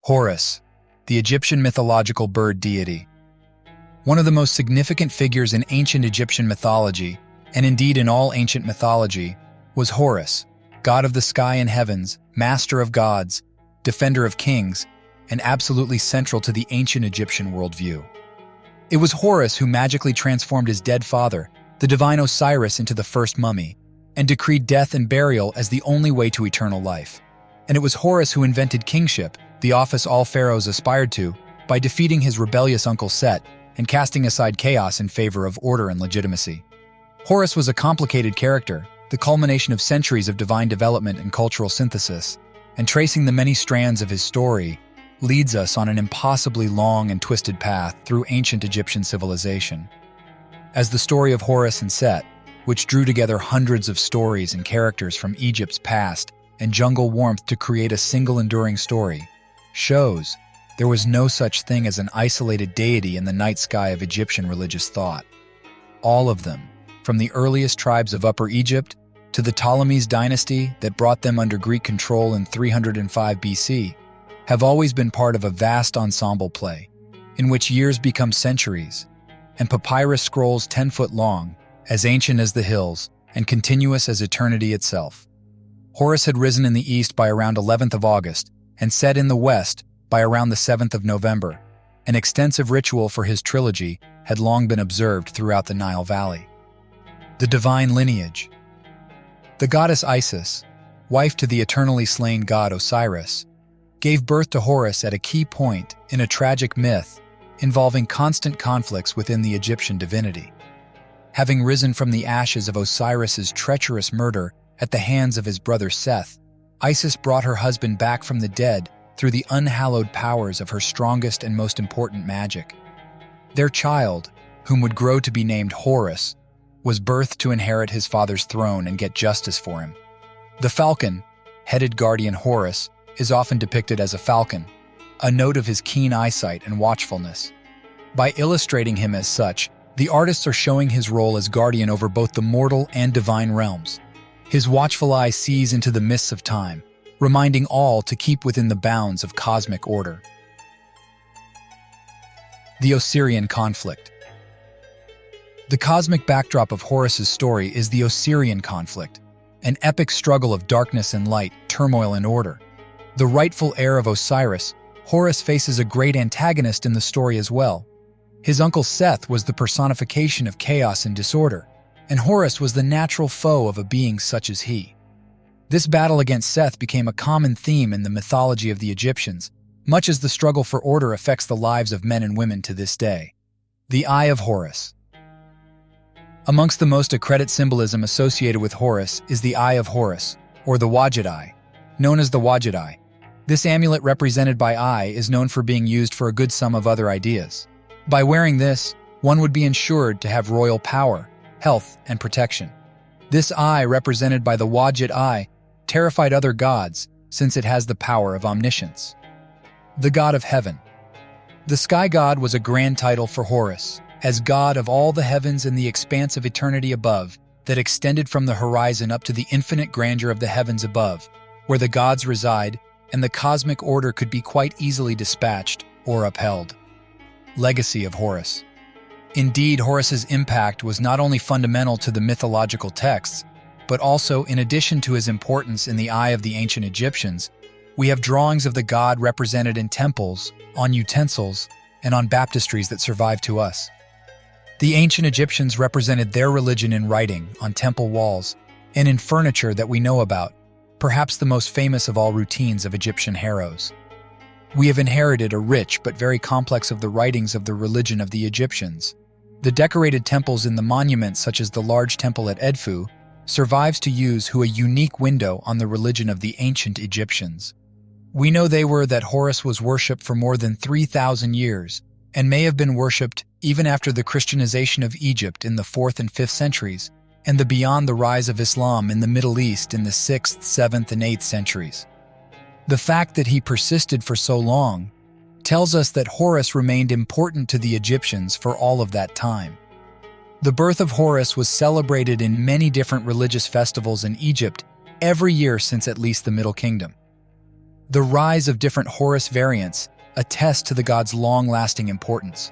Horus, the Egyptian mythological bird deity. One of the most significant figures in ancient Egyptian mythology, and indeed in all ancient mythology, was Horus, god of the sky and heavens, master of gods, defender of kings, and absolutely central to the ancient Egyptian worldview. It was Horus who magically transformed his dead father, the divine Osiris, into the first mummy, and decreed death and burial as the only way to eternal life. And it was Horus who invented kingship, the office all pharaohs aspired to, by defeating his rebellious uncle Set and casting aside chaos in favor of order and legitimacy. Horus was a complicated character, the culmination of centuries of divine development and cultural synthesis, and tracing the many strands of his story leads us on an impossibly long and twisted path through ancient Egyptian civilization. As the story of Horus and Set, which drew together hundreds of stories and characters from Egypt's past and jungle warmth to create a single enduring story, shows, there was no such thing as an isolated deity in the night sky of Egyptian religious thought. All of them, from the earliest tribes of Upper Egypt to the Ptolemies dynasty that brought them under Greek control in 305 BC, have always been part of a vast ensemble play, in which years become centuries, and papyrus scrolls 10 foot long, as ancient as the hills, and continuous as eternity itself. Horus had risen in the east by around 11th of August, and set in the west by around the 7th of November. An extensive ritual for his trilogy had long been observed throughout the Nile Valley. The Divine Lineage. The goddess Isis, wife to the eternally slain god Osiris, gave birth to Horus at a key point in a tragic myth involving constant conflicts within the Egyptian divinity. Having risen from the ashes of Osiris's treacherous murder at the hands of his brother Seth, Isis brought her husband back from the dead through the unhallowed powers of her strongest and most important magic. Their child, whom would grow to be named Horus, was birthed to inherit his father's throne and get justice for him. The falcon, headed guardian Horus, is often depicted as a falcon, a note of his keen eyesight and watchfulness. By illustrating him as such, the artists are showing his role as guardian over both the mortal and divine realms. His watchful eye sees into the mists of time, reminding all to keep within the bounds of cosmic order. The Assyrian Conflict. The cosmic backdrop of Horus's story is the Assyrian Conflict, an epic struggle of darkness and light, turmoil and order. The rightful heir of Osiris, Horus faces a great antagonist in the story as well. His uncle Seth was the personification of chaos and disorder, and Horus was the natural foe of a being such as he. This battle against Seth became a common theme in the mythology of the Egyptians, much as the struggle for order affects the lives of men and women to this day. The Eye of Horus. Amongst the most accredited symbolism associated with Horus is the Eye of Horus, or the Wadjet Eye, known as the Wadjet Eye. This amulet represented by eye is known for being used for a good sum of other ideas. By wearing this, one would be ensured to have royal power, health, and protection. This eye, represented by the Wadjet Eye, terrified other gods since it has the power of omniscience. The God of Heaven. The Sky God was a grand title for Horus, as god of all the heavens and the expanse of eternity above that extended from the horizon up to the infinite grandeur of the heavens above, where the gods reside and the cosmic order could be quite easily dispatched or upheld. Legacy of Horus. Indeed, Horus's impact was not only fundamental to the mythological texts, but also, in addition to his importance in the eye of the ancient Egyptians, we have drawings of the god represented in temples, on utensils, and on baptistries that survive to us. The ancient Egyptians represented their religion in writing, on temple walls, and in furniture that we know about, perhaps the most famous of all routines of Egyptian heroes. We have inherited a rich but very complex of the writings of the religion of the Egyptians. The decorated temples in the monuments, such as the large temple at Edfu, survives to use who a unique window on the religion of the ancient Egyptians. We know they were that Horus was worshipped for more than 3,000 years, and may have been worshipped even after the Christianization of Egypt in the 4th and 5th centuries, and beyond the rise of Islam in the Middle East in the 6th, 7th, and 8th centuries. The fact that he persisted for so long tells us that Horus remained important to the Egyptians for all of that time. The birth of Horus was celebrated in many different religious festivals in Egypt every year since at least the Middle Kingdom. The rise of different Horus variants attest to the god's long-lasting importance.